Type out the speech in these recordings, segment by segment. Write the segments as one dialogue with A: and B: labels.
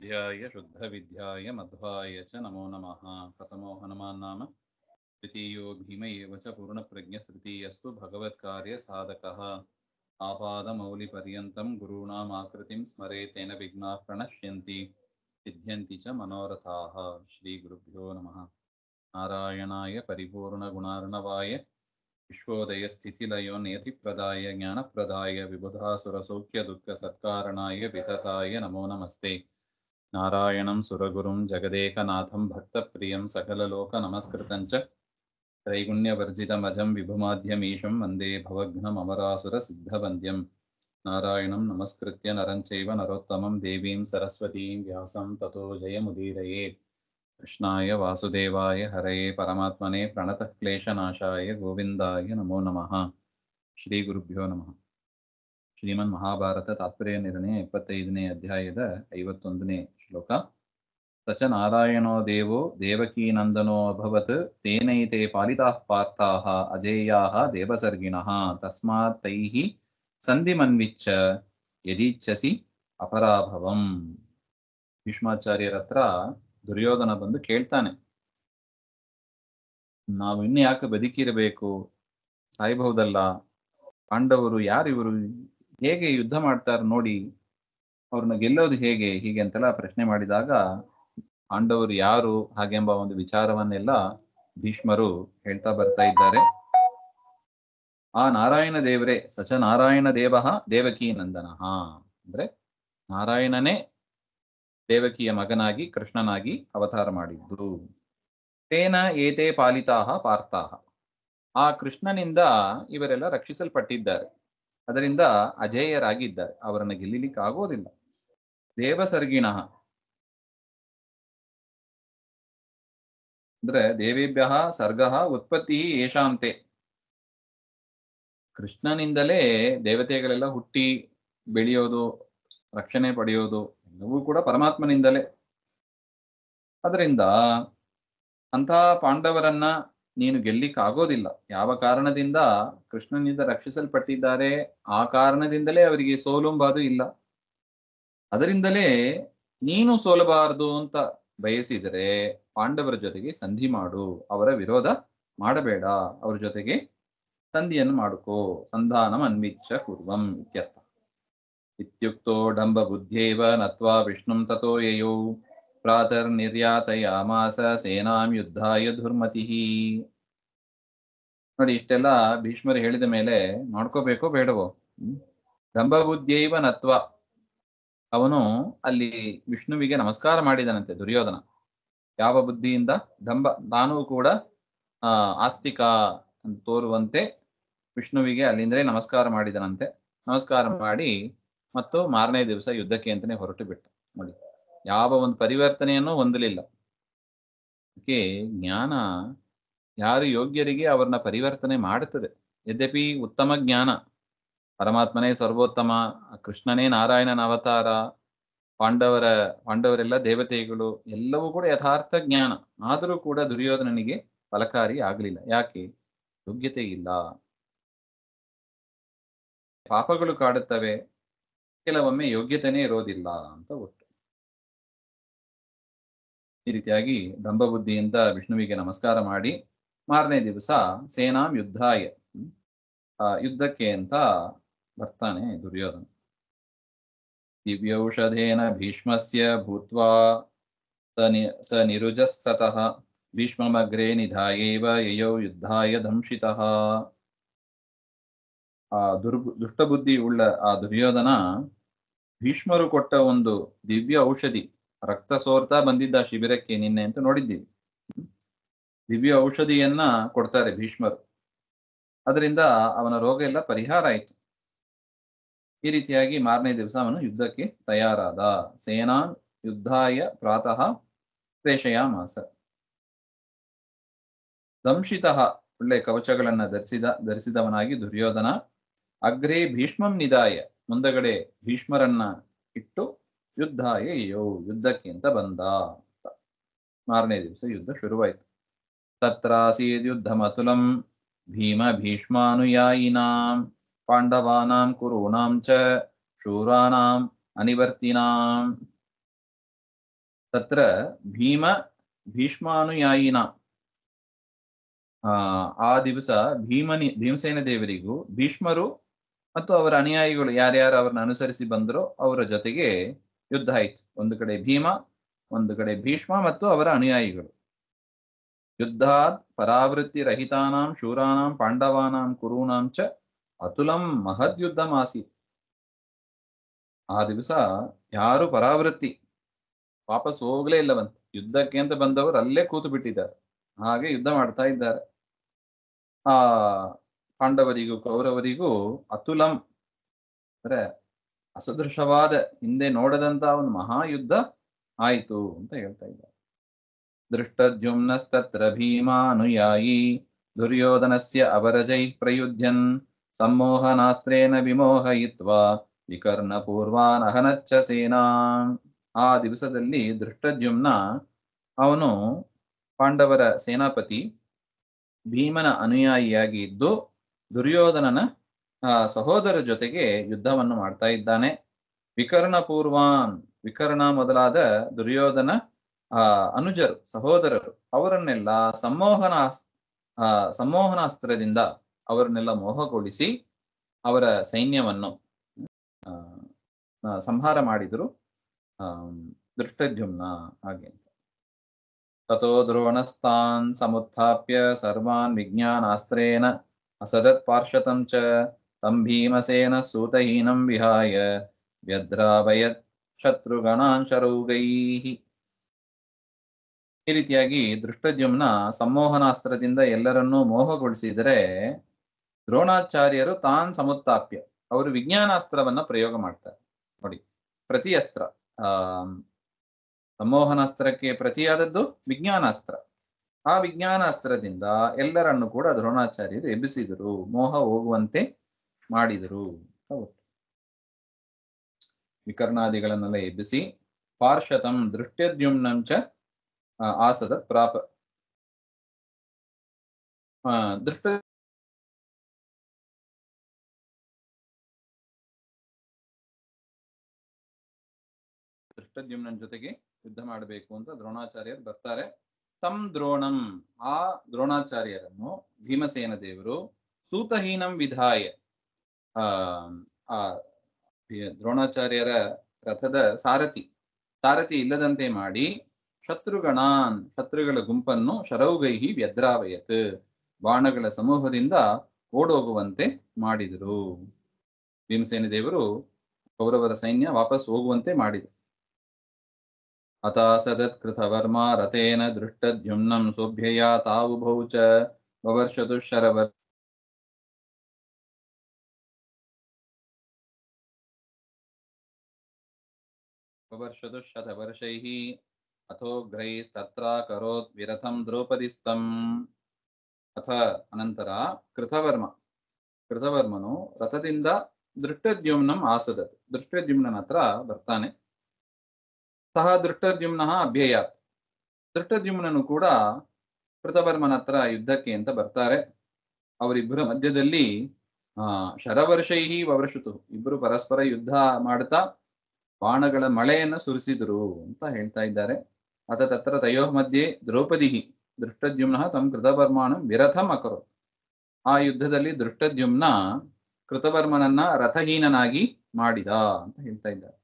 A: ध्याय शुद्धविद्याय मध्वाय च नमो नमः। कथमो हनुमान् नाम द्वितीयो भीम एव च पूर्णप्रज्ञस्तृतीयस्तु भगवत्कार्यसाधकः। आपादमौलिपर्यन्तं गुरूणाम् आकृतिं स्मरेत् तेन विघ्नाः प्रणश्यन्ति सिद्ध्यन्ति च मनोरथाः। श्रीगुरुभ्यो नमः। नारायणाय परिपूर्णगुणार्णवाय विश्वोदयस्थितिलयो नियतिप्रदाय ज्ञानप्रदाय विबुधासुरसौख्यदुःखसत्कारणाय वितताय नमो नमस्ते। नारायणं सुरगुरुं जगदेकनाथं भक्तप्रियं सकललोकनमस्कृतं च त्रैगुण्यवर्जितमजं विभुमाद्यमीशं वन्दे भवघ्नममरासुरसिद्धवन्द्यं। नारायणं नमस्कृत्य नरं चैव नरोत्तमं देवीं सरस्वतीं व्यासं ततो जयमुदीरयेत्। कृष्णाय वासुदेवाय हरये परमात्मने प्रणतः क्लेशनाशाय गोविन्दाय नमो नमः। ಶ್ರೀಗುರುಭ್ಯೋ ನಮಃ. ಶ್ರೀಮನ್ ಮಹಾಭಾರತ ತಾತ್ಪರ್ಯ ನಿರ್ಣಯ 25ನೇ ಅಧ್ಯಾಯದ 51ನೇ ಶ್ಲೋಕ. ಸಚ ನಾರಾಯಣೋ ದೇವೋ ದೇವಕೀನಂದನೋ ಅಭವತ್ ತೇನೈತೆ ಪಾಲಿತಾಃ ಪಾರ್ಥಾಃ ಅಜೇಯಾಃ ದೇವಸರ್ಗಿಣಃ ತಸ್ಮಾತ್ ತೈಃ ಸಂಧಿಮನ್ವಿಚ್ಛ ಯದೀಚ್ಛಸಿ ಅಪರಾಭವಂ. ಭೀಷ್ಮಾಚಾರ್ಯರ ಹತ್ರ ದುರ್ಯೋಧನ ಬಂದು ಕೇಳ್ತಾನೆ, ನಾವು ಇನ್ನು ಯಾಕೆ ಬದುಕಿರಬೇಕು, ಸಾಯಬಹುದಲ್ಲ, ಪಾಂಡವರು ಯಾರಿವರು, ಹೇಗೆ ಯುದ್ಧ ಮಾಡ್ತಾರೆ ನೋಡಿ, ಅವ್ರನ್ನ ಗೆಲ್ಲೋದು ಹೇಗೆ, ಹೀಗೆ ಅಂತೆಲ್ಲ ಪ್ರಶ್ನೆ ಮಾಡಿದಾಗ ಪಾಂಡವರು ಯಾರು ಹಾಗೆಂಬ ಒಂದು ವಿಚಾರವನ್ನೆಲ್ಲ ಭೀಷ್ಮರು ಹೇಳ್ತಾ ಬರ್ತಾ ಇದ್ದಾರೆ. ಆ ನಾರಾಯಣ ದೇವರೇ ಸಚ ನಾರಾಯಣ ದೇವ ದೇವಕೀ ನಂದನಃ, ಅಂದ್ರೆ ನಾರಾಯಣನೇ ದೇವಕಿಯ ಮಗನಾಗಿ ಕೃಷ್ಣನಾಗಿ ಅವತಾರ ಮಾಡಿದ್ದು. ತೇನ ಏತೆ ಪಾಲಿತಾಹ ಪಾರ್ಥಾಹ, ಆ ಕೃಷ್ಣನಿಂದ ಇವರೆಲ್ಲ ರಕ್ಷಿಸಲ್ಪಟ್ಟಿದ್ದಾರೆ, ಅದರಿಂದ ಅಜೇಯರಾಗಿದ್ದಾರೆ, ಅವರನ್ನು ಗೆಲ್ಲಿಲಿಕ್ಕೆ ಆಗೋದಿಲ್ಲ. ದೇವಸರ್ಗಿಣ ಅಂದ್ರೆ ದೇವೇಭ್ಯ ಸರ್ಗ ಉತ್ಪತ್ತಿ ಯೇಷಾಂತೆ, ಕೃಷ್ಣನಿಂದಲೇ ದೇವತೆಗಳೆಲ್ಲ ಹುಟ್ಟಿ ಬೆಳೆಯೋದು, ರಕ್ಷಣೆ ಪಡೆಯೋದು ಎಲ್ಲವೂ ಕೂಡ ಪರಮಾತ್ಮನಿಂದಲೇ. ಅದರಿಂದ ಅಂತಹ ಪಾಂಡವರನ್ನ ನೀನು ಗೆಲ್ಲಿಕ್ಕೆ ಆಗೋದಿಲ್ಲ. ಯಾವ ಕಾರಣದಿಂದ ಕೃಷ್ಣನಿಂದ ರಕ್ಷಿಸಲ್ಪಟ್ಟಿದ್ದಾರೆ ಆ ಕಾರಣದಿಂದಲೇ ಅವರಿಗೆ ಸೋಲುಂಬಾದು ಇಲ್ಲ. ಅದರಿಂದಲೇ ನೀನು ಸೋಲಬಾರದು ಅಂತ ಬಯಸಿದರೆ ಪಾಂಡವರ ಜೊತೆಗೆ ಸಂಧಿ ಮಾಡು, ಅವರ ವಿರೋಧ ಮಾಡಬೇಡ, ಅವ್ರ ಜೊತೆಗೆ ಸಂಧಿಯನ್ನು ಮಾಡುಕೋ. ಸಂಧಾನಂ ಅನ್ವಿಚ್ಛ ಕುರ್ವಂ ಇತ್ಯರ್ಥ. ಇತ್ಯುಕ್ತೋ ಡಂಬ ಬುದ್ಧ್ಯೇವ ನತ್ವಾ ವಿಷ್ಣುಂ ತಥೋ ಯಯೌ ಪ್ರಾತರ್ನಿರ್ಯಾತಯಾಮಾಸ ಸೇನಾಂ ಯುದ್ಧಾಯ ಧುರ್ಮತಿ. ನೋಡಿ, ಇಷ್ಟೆಲ್ಲ ಭೀಷ್ಮರು ಹೇಳಿದ ಮೇಲೆ ಮಾಡ್ಕೋಬೇಕೋ ಬೇಡವೋ? ದಂಭಬುದ್ಧ್ಯೈವ ನತ್ವ, ಅವನು ಅಲ್ಲಿ ವಿಷ್ಣುವಿಗೆ ನಮಸ್ಕಾರ ಮಾಡಿದನಂತೆ ದುರ್ಯೋಧನ. ಯಾವ ಬುದ್ಧಿಯಿಂದ? ದಂಭ, ತಾನೂ ಕೂಡ ಆಸ್ತಿಕ ಅಂತ ತೋರುವಂತೆ ವಿಷ್ಣುವಿಗೆ ಅಲ್ಲಿಂದಲೇ ನಮಸ್ಕಾರ ಮಾಡಿದನಂತೆ. ನಮಸ್ಕಾರ ಮಾಡಿ ಮತ್ತು ಮಾರನೇ ದಿವಸ ಯುದ್ಧಕ್ಕೆ ಅಂತಾನೆ ಹೊರಟು ಬಿಟ್ಟ. ನೋಡಿ, ಯಾವ ಒಂದು ಪರಿವರ್ತನೆಯನ್ನು ಹೊಂದಲಿಲ್ಲ. ಅದಕ್ಕೆ ಜ್ಞಾನ ಯಾರು ಯೋಗ್ಯರಿಗೆ ಅವರನ್ನ ಪರಿವರ್ತನೆ ಮಾಡುತ್ತದೆ. ಯದ್ಯಪಿ ಉತ್ತಮ ಜ್ಞಾನ, ಪರಮಾತ್ಮನೇ ಸರ್ವೋತ್ತಮ, ಕೃಷ್ಣನೇ ನಾರಾಯಣನ ಅವತಾರ, ಪಾಂಡವರೆಲ್ಲ ದೇವತೆಗಳು, ಎಲ್ಲವೂ ಕೂಡ ಯಥಾರ್ಥ ಜ್ಞಾನ. ಆದರೂ ಕೂಡ ದುರ್ಯೋಧನನಿಗೆ ಫಲಕಾರಿ ಆಗಲಿಲ್ಲ. ಯಾಕೆ? ಯೋಗ್ಯತೆ ಇಲ್ಲ. ಪಾಪಗಳು ಕಾಡುತ್ತವೆ, ಕೆಲವೊಮ್ಮೆ ಯೋಗ್ಯತೆನೇ ಇರೋದಿಲ್ಲ ಅಂತ ಒಟ್ಟು. ಈ ರೀತಿಯಾಗಿ ದಂಭಬುದ್ಧಿಯಿಂದ ವಿಷ್ಣುವಿಗೆ ನಮಸ್ಕಾರ ಮಾಡಿ ಮಾರನೇ ದಿವಸ ಸೇನಾಂ ಯುದ್ಧಾಯ, ಯುದ್ಧಕ್ಕೆ ಅಂತ ಬರ್ತಾನೆ ದುರ್ಯೋಧನ. ದಿವ್ಯೌಷಧೇನ ಭೀಷ್ಮಸ್ಯ ಭೂತ್ವಾ ಸ ನಿರುಜಸ್ತತಃ ಭೀಷ್ಮಮಗ್ರೇ ನಿಧಾಯೇವ ಯಯೌ ಯುದ್ಧಾಯ ದಂಶಿತಃ. ಆ ದುಷ್ಟಬುದ್ಧಿ ಉಳ್ಳ ಆ ದುರ್ಯೋಧನ ಭೀಷ್ಮರು ಕೊಟ್ಟ ಒಂದು ದಿವ್ಯ ಔಷಧಿ, ರಕ್ತ ಸೋರ್ತಾ ಬಂದಿದ್ದ ಶಿಬಿರಕ್ಕೆ ನಿನ್ನೆ ಅಂತ ನೋಡಿದ್ದೀವಿ. ದಿವ್ಯ ಔಷಧಿಯನ್ನ ಕೊಡ್ತಾರೆ ಭೀಷ್ಮರು, ಅದರಿಂದ ಅವನ ರೋಗ ಎಲ್ಲ ಪರಿಹಾರ ಆಯಿತು. ಈ ರೀತಿಯಾಗಿ ಮಾರನೇ ದಿವಸ ಅವನು ಯುದ್ಧಕ್ಕೆ ತಯಾರಾದ. ಸೇನಾ ಯುದ್ಧಾಯ ಪ್ರಾತಃ ಪ್ರೇಷಯಾಮಾಸ. ದಂಶಿತಃ, ಒಳ್ಳೆ ಕವಚಗಳನ್ನ ಧರಿಸಿದವನಾಗಿ ದುರ್ಯೋಧನ ಅಗ್ರೇ ಭೀಷ್ಮಂ ನಿಧಾಯ, ಮುಂದಗಡೆ ಭೀಷ್ಮರನ್ನ ಇಟ್ಟು ಯುದ್ಧಾಯ ಯೋ, ಯುದ್ಧಕ್ಕೆ ಅಂತ ಬಂದ. ಮಾರನೇ ದಿವಸ ಯುದ್ಧ ಶುರುವಾಯಿತು. ತತ್ರಾಸೀದ್ ಯುದ್ಧಮತುಲಂ ಭೀಮ ಭೀಷ್ಮಾನುಯಾಯಿನಾಂ ಪಾಂಡವಾನಾಂ ಕುರುಣಾಂ ಚ ಶೂರಾನಾಂ ಅನಿವರ್ತಿನಾಂ. ತತ್ರ ಭೀಮ ಭೀಷ್ಮಾನುಯಾಯಿನ ಆ ದಿವಸ ಭೀಮಸೇನ ದೇವರಿಗೂ ಭೀಷ್ಮರು ಮತ್ತು ಅವರ ಅನುಯಾಯಿಗಳು ಯಾರ್ಯಾರು ಅವರನ್ನು ಅನುಸರಿಸಿ ಬಂದರೋ ಅವರ ಜೊತೆಗೆ ಯುದ್ಧ ಆಯ್ತು. ಒಂದು ಕಡೆ ಭೀಮ, ಒಂದು ಕಡೆ ಭೀಷ್ಮ ಮತ್ತು ಅವರ ಅನುಯಾಯಿಗಳು. ಯುದ್ಧಾತ್ ಪರಾವೃತ್ತಿ ರಹಿತಾನಾಂ ಶೂರಾಣಾಂ ಪಾಂಡವಾನಾಂ ಕುರೂಣಾಂ ಚ ಅತುಲಂ ಮಹದ್ ಯುದ್ಧಂ ಆಸೀತ್. ಆ ದಿವಸ ಯಾರು ಪರಾವೃತ್ತಿ ವಾಪಸ್ ಹೋಗ್ಲೇ ಇಲ್ಲವಂತೆ. ಯುದ್ಧಕ್ಕೆ ಅಂತ ಬಂದವರು ಅಲ್ಲೇ ಕೂತು ಬಿಟ್ಟಿದ್ದಾರೆ. ಹಾಗೆ ಯುದ್ಧ ಮಾಡ್ತಾ ಇದ್ದಾರೆ. ಆ ಪಾಂಡವರಿಗೂ ಕೌರವರಿಗೂ ಅತುಲಂ ಅಂದ್ರೆ ಅಸದೃಶವಾದ, ಹಿಂದೆ ನೋಡದಂತ ಒಂದು ಮಹಾಯುದ್ಧ ಆಯಿತು ಅಂತ ಹೇಳ್ತಾ ಇದ್ದಾರೆ. ದೃಷ್ಟದ್ಯುಮ್ನಸ್ತತ್ರ ಭೀಮಾನುಯಾಯಿ ದುರ್ಯೋಧನಸ್ಯ ಅವರಜೈ ಪ್ರಯುಧ್ಯನ್ ಸಮ್ಮೋಹನಾಸ್ತ್ರೇನ ವಿಮೋಹಯಿತ್ವಾ ವಿಕರ್ಣ ಪೂರ್ವಾನ್ ಅಹನಚ್ಚ ಸೇನಾ. ಆ ದಿವಸದಲ್ಲಿ ದೃಷ್ಟದ್ಯುಮ್ನ ಅವನು ಪಾಂಡವರ ಸೇನಾಪತಿ, ಭೀಮನ ಅನುಯಾಯಿಯಾಗಿ ಇದ್ದು ದುರ್ಯೋಧನನ ಸಹೋದರ ಜೊತೆಗೆ ಯುದ್ಧವನ್ನು ಮಾಡ್ತಾ ಇದ್ದಾನೆ. ವಿಕರ್ಣ ಪೂರ್ವಾನ್, ವಿಕರ್ಣ ಮೊದಲಾದ ದುರ್ಯೋಧನ ಅನುಜರು, ಸಹೋದರರು, ಅವರನ್ನೆಲ್ಲ ಸಂಮೋಹನಾಸ್ತ್ರದಿಂದ ಅವರನ್ನೆಲ್ಲ ಮೋಹಗೊಳಿಸಿ ಅವರ ಸೈನ್ಯವನ್ನು ಸಂಹಾರ ಮಾಡಿದರು ದೃಷ್ಟದ್ಯುಮ್ನ. ಹಾಗೆ ಅಂತ ತಥೋ ದ್ರೋಣಸ್ತಾನ್ ಸಮುತ್ಥಾಪ್ಯ ಸರ್ವಾನ್ ವಿಜ್ಞಾನಾಸ್ತ್ರೇಣ ಅಸದತ್ ಪಾರ್ಶ್ವತಂ ಚ ತಂ ಭೀಮಸೇನ ಸೂತಹೀನಂ ವಿಹಾಯ ವ್ಯದ್ರಾವಯತ್ ಶತ್ರುಗಣಾನ್ ಶರೌಗೈಃ. ಈ ರೀತಿಯಾಗಿ ದೃಷ್ಟದ್ಯುಮ್ನ ಸಂಮೋಹನಾಸ್ತ್ರದಿಂದ ಎಲ್ಲರನ್ನೂ ಮೋಹಗೊಳಿಸಿದರೆ ದ್ರೋಣಾಚಾರ್ಯರು ತಾನ್ ಸಮುತ್ತಾಪ್ಯ, ಅವರು ವಿಜ್ಞಾನಾಸ್ತ್ರವನ್ನ ಪ್ರಯೋಗ ಮಾಡ್ತಾರೆ. ನೋಡಿ, ಪ್ರತಿ ಅಸ್ತ್ರ, ಸಂಮೋಹನಾಸ್ತ್ರಕ್ಕೆ ಪ್ರತಿಯಾದದ್ದು ವಿಜ್ಞಾನಾಸ್ತ್ರ. ಆ ವಿಜ್ಞಾನಾಸ್ತ್ರದಿಂದ ಎಲ್ಲರನ್ನು ಕೂಡ ದ್ರೋಣಾಚಾರ್ಯರು ಎಬ್ಬಿಸಿದರು, ಮೋಹ ಹೋಗುವಂತೆ ಮಾಡಿದರು. ವಿಕರ್ಣಾದಿಗಳನ್ನೆಲ್ಲ ಎಬ್ಬಿಸಿ ಪಾರ್ಶ್ವತಂ ದೃಷ್ಟದ್ಯುಮ್ನಂಚ ಆಸದ ಪ್ರಾಪ. ದೃಷ್ಟದ್ಯುಮ್ನನ ಜೊತೆಗೆ ಯುದ್ಧ ಮಾಡಬೇಕು ಅಂತ ದ್ರೋಣಾಚಾರ್ಯರು ಬರ್ತಾರೆ. ತಂ ದ್ರೋಣಂ, ಆ ದ್ರೋಣಾಚಾರ್ಯರನ್ನು ಭೀಮಸೇನ ದೇವರು ಸೂತಹೀನಂ ವಿಧಾಯ, ಆ ದ್ರೋಣಾಚಾರ್ಯರ ರಥದ ಸಾರಥಿ ಇಲ್ಲದಂತೆ ಮಾಡಿ ಶತ್ರುಗಣಾನ್, ಶತ್ರುಗಳ ಗುಂಪನ್ನು ಶರೌಗೈಹಿ ವ್ಯದ್ರಾವಯತ್, ಬಾಣಗಳ ಸಮೂಹದಿಂದ ಓಡೋಗುವಂತೆ ಮಾಡಿದರು. ಭೀಮಸೇನ ದೇವರು ಕೌರವರ ಸೈನ್ಯ ವಾಪಸ್ ಹೋಗುವಂತೆ ಮಾಡಿದರು. ಅತಾಸದತ್ ಕೃತವರ್ಮ ರಥೇನ ದೃಷ್ಟದ್ಯುಮ್ನಂ ಸೋಭ್ಯಯ ತಾವುಭೌ ಚ ವವರ್ಷತು ಶತವರ್ಷೈಃ ಅಥೋಗ್ರೈಸ್ತತ್ರಾಕರೋತ್ ವಿರಥಂ ದ್ರೌಪದಿಸ್ತಂ. ಅಥ ಅನಂತರ ಕೃತವರ್ಮನು ರಥದಿಂದ ದೃಷ್ಟದ್ಯುಮ್ನಂ ಆಸದತ್, ದೃಷ್ಟದ್ಯುಮ್ನನ ಹತ್ರ ಬರ್ತಾನೆ. ಸಹ ದೃಷ್ಟದ್ಯುಮ್ನ ಅಭ್ಯಯಾತ್, ದೃಷ್ಟದ್ಯುಮ್ನನು ಕೂಡ ಕೃತವರ್ಮನ ಹತ್ರ ಯುದ್ಧಕ್ಕೆ ಅಂತ ಬರ್ತಾರೆ. ಅವರಿಬ್ಬರ ಮಧ್ಯದಲ್ಲಿ ಶರವರ್ಷೈಹಿ ವವರ್ಷತು, ಇಬ್ಬರು ಪರಸ್ಪರ ಯುದ್ಧ ಮಾಡ್ತಾ ಬಾಣಗಳ ಮಳೆಯನ್ನು ಸುರಿಸಿದರು ಅಂತ ಹೇಳ್ತಾ ಇದ್ದಾರೆ. ಅಥ ತತ್ರ ತಯೋ ಮಧ್ಯೆ ದ್ರೌಪದಿ ದೃಷ್ಟದ್ಯುಮ್ನ ತಮ್ಮ ಕೃತವರ್ಮನ ವಿರಥಂ ಅಕರು. ಆ ಯುದ್ಧದಲ್ಲಿ ದೃಷ್ಟದ್ಯುಮ್ನ ಕೃತವರ್ಮನನ್ನ ರಥಹೀನನಾಗಿ ಮಾಡಿದ ಅಂತ ಹೇಳ್ತಾ ಇದ್ದಾರೆ.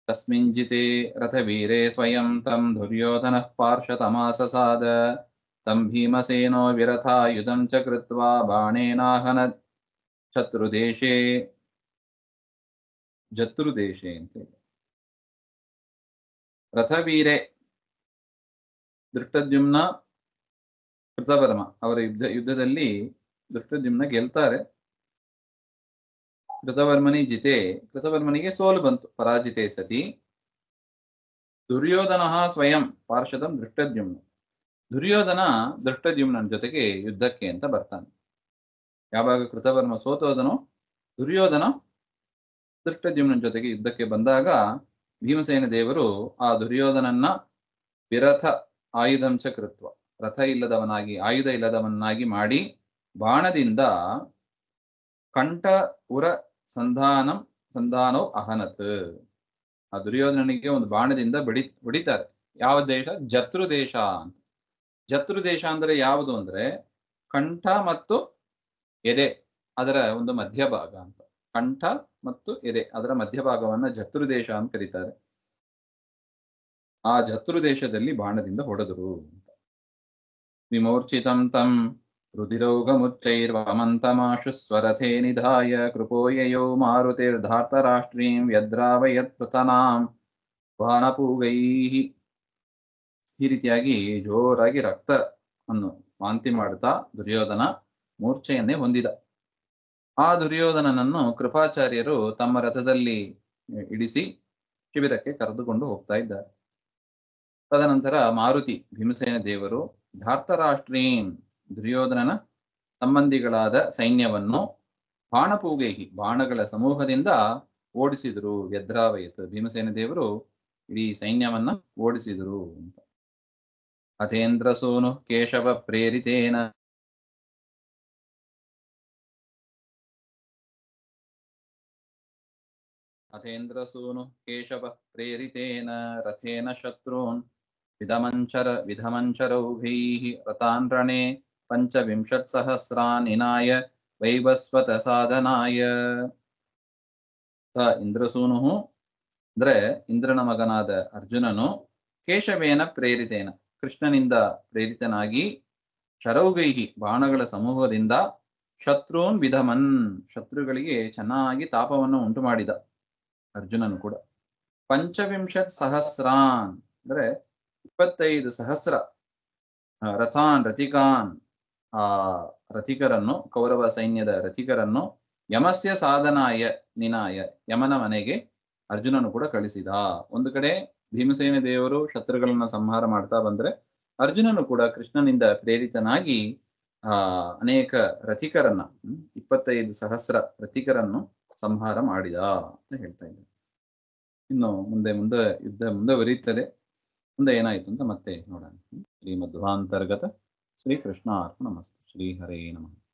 A: ತಸ್ಮಿನ್ ಜಿತೆ ರಥವೀರೇ ಸ್ವಯಂ ತಂ ದುರ್ಯೋಧನ ಪಾರ್ಶ್ವತಮಾಸಸಾದ ತಂ ಭೀಮಸೇನೋ ವಿರಥಾಯುಧಂ ಚ ಕೃತ್ವಾ ಬಾಣೇನಾಹನ ಜತ್ರುದೇಶೆ ಅಂತ ಹೇಳಿ. ರಥವೀರೆ ದೃಷ್ಟದ್ಯುಮ್ನ ಕೃತವರ್ಮ ಅವರ ಯುದ್ಧದಲ್ಲಿ ದೃಷ್ಟದ್ಯುಮ್ನ ಗೆಲ್ತಾರೆ. ಕೃತವರ್ಮನಿಗೆ ಸೋಲು ಬಂತು, ಪರಾಜಿತೆ ಸತಿ. ದುರ್ಯೋಧನ ಸ್ವಯಂ ಪಾರ್ಶ್ವತಂ ದೃಷ್ಟದ್ಯುಮ್ನ, ದುರ್ಯೋಧನ ದೃಷ್ಟದ್ಯುಮ್ನನ ಜೊತೆಗೆ ಯುದ್ಧಕ್ಕೆ ಅಂತ ಬರ್ತಾನೆ. ಯಾವಾಗ ಕೃತವರ್ಮ ಸೋತೋದನೋ ದುರ್ಯೋಧನ ದೃಷ್ಟದ್ಯುಮ್ನನ ಜೊತೆಗೆ ಯುದ್ಧಕ್ಕೆ ಬಂದಾಗ ಭೀಮಸೇನ ದೇವರು ಆ ದುರ್ಯೋಧನನ್ನ ವಿರಥ ಆಯುಧಂಚ ಕೃತ್ವ, ರಥ ಇಲ್ಲದವನಾಗಿ, ಆಯುಧ ಇಲ್ಲದವನಾಗಿ ಮಾಡಿ ಬಾಣದಿಂದ ಕಂಠ ಉರ ಸಂಧಾನೋ ಅಹನತ್, ಆ ದುರ್ಯೋಧನನಿಗೆ ಒಂದು ಬಾಣದಿಂದ ಹೊಡಿತಾರೆ. ಯಾವ ದೇಶ? ಜತೃ ದೇಶ ಅಂತ. ಜತೃ ದೇಶ ಅಂದ್ರೆ ಯಾವುದು ಅಂದ್ರೆ ಕಂಠ ಮತ್ತು ಎದೆ ಅದರ ಒಂದು ಮಧ್ಯಭಾಗ ಅಂತ. ಕಂಠ ಮತ್ತು ಎದೆ ಅದರ ಮಧ್ಯಭಾಗವನ್ನ ಜತೃ ದೇಶ ಅಂತ ಕರೀತಾರೆ. ಆ ಜತೃ ದೇಶದಲ್ಲಿ ಬಾಣದಿಂದ ಹೊಡೆದರು ಅಂತ. ವಿಮೂರ್ಛಿತಂ ತಂ ರುಧಿರೌಘಮುಚ್ಚೈರ್ವಮಂತಮಾಶು ಸ್ವರಥೇ ನಿಧಾಯ ಕೃಪೋಯಯೋ ಮಾರುತಿರ್ಧಾರ್ತರಾಷ್ಟ್ರೀಂ ವ್ಯದ್ರಾವಯತ್ ಪೃತನಾಂ ಬಾಣಪೂಗೈಹಿ. ಈ ರೀತಿಯಾಗಿ ಜೋರಾಗಿ ರಕ್ತ ಅನ್ನು ವಾಂತಿ ಮಾಡುತ್ತಾ ದುರ್ಯೋಧನ ಮೂರ್ಛೆಯನ್ನೇ ಹೊಂದಿದ. ಆ ದುರ್ಯೋಧನನನ್ನು ಕೃಪಾಚಾರ್ಯರು ತಮ್ಮ ರಥದಲ್ಲಿ ಇಳಿಸಿ ಶಿಬಿರಕ್ಕೆ ಕರೆದುಕೊಂಡು ಹೋಗ್ತಾ ಇದ್ದಾರೆ. ತದನಂತರ ಮಾರುತಿ ಭೀಮಸೇನ ದೇವರು ಧಾರ್ತರಾಷ್ಟ್ರೀಂ ದುರ್ಯೋಧನನ ಸಂಬಂಧಿಗಳಾದ ಸೈನ್ಯವನ್ನು ಬಾಣಪೂಗೈಹಿ ಬಾಣಗಳ ಸಮೂಹದಿಂದ ಓಡಿಸಿದರು. ವ್ಯದ್ರಾವಯತ್ ಭೀಮಸೇನ ದೇವರು ಇಡೀ ಸೈನ್ಯವನ್ನ ಓಡಿಸಿದರು ಅಂತ. ಅಥೇಂದ್ರ ಸೂನು ಕೇಶವ ಪ್ರೇರಿತೇನ ಅಥೇಂದ್ರ ಸೂನು ಕೇಶವ ಪ್ರೇರಿತೇನ ರಥೇನ ಶತ್ರುನ್ ವಿಧಮಂಚರೌಘೈಃ ರಥಾನ್ ರಣೇ ಪಂಚವಿಂಶತ್ಸಹಸ್ರಾನ್ ನಿನಾಯ ವೈವಸ್ವತ ಸಾಧನಾಯ. ಇಂದ್ರಸೂನು ಅಂದ್ರೆ ಇಂದ್ರನ ಮಗನಾದ ಅರ್ಜುನನು ಕೇಶವೇನ ಪ್ರೇರಿತೇನ ಕೃಷ್ಣನಿಂದ ಪ್ರೇರಿತನಾಗಿ ಶರೌಗೈಹಿ ಬಾಣಗಳ ಸಮೂಹದಿಂದ ಶತ್ರುನ್ ವಿಧಮನ್ ಶತ್ರುಗಳಿಗೆ ಚೆನ್ನಾಗಿ ತಾಪವನ್ನು ಉಂಟು ಮಾಡಿದ ಅರ್ಜುನನು ಕೂಡ. ಪಂಚವಿಂಶತ್ ಸಹಸ್ರಾನ್ ಅಂದ್ರೆ 25,000 ರಥಾನ್ ರಥಿಕಾನ್ ಆ ರಥಿಕರನ್ನು ಕೌರವ ಸೈನ್ಯದ ರಥಿಕರನ್ನು ಯಮಸ್ಯ ಸಾಧನಾಯ ನಿನಾಯ ಯಮನ ಮನೆಗೆ ಅರ್ಜುನನು ಕೂಡ ಕಳಿಸಿದ. ಒಂದು ಕಡೆ ಭೀಮಸೇನ ದೇವರು ಶತ್ರುಗಳನ್ನ ಸಂಹಾರ ಮಾಡ್ತಾ ಬಂದ್ರೆ ಅರ್ಜುನನು ಕೂಡ ಕೃಷ್ಣನಿಂದ ಪ್ರೇರಿತನಾಗಿ ಅನೇಕ ರಥಿಕರನ್ನ 25,000 ರಥಿಕರನ್ನು ಸಂಹಾರ ಮಾಡಿದ ಅಂತ ಹೇಳ್ತಾ ಇದ್ದಾರೆ. ಇನ್ನು ಮುಂದೆ ಯುದ್ಧ ಮುಂದುವರಿಯುತ್ತದೆ. ಮುಂದೆ ಏನಾಯ್ತು ಅಂತ ಮತ್ತೆ ನೋಡೋಣ. ಶ್ರೀಮಧ್ವಾಂತರ್ಗತ ಶ್ರೀ ಕೃಷ್ಣ ಅರ್ಪಣಮಸ್ತು. ಶ್ರೀ ಹರೇ ನಮಃ.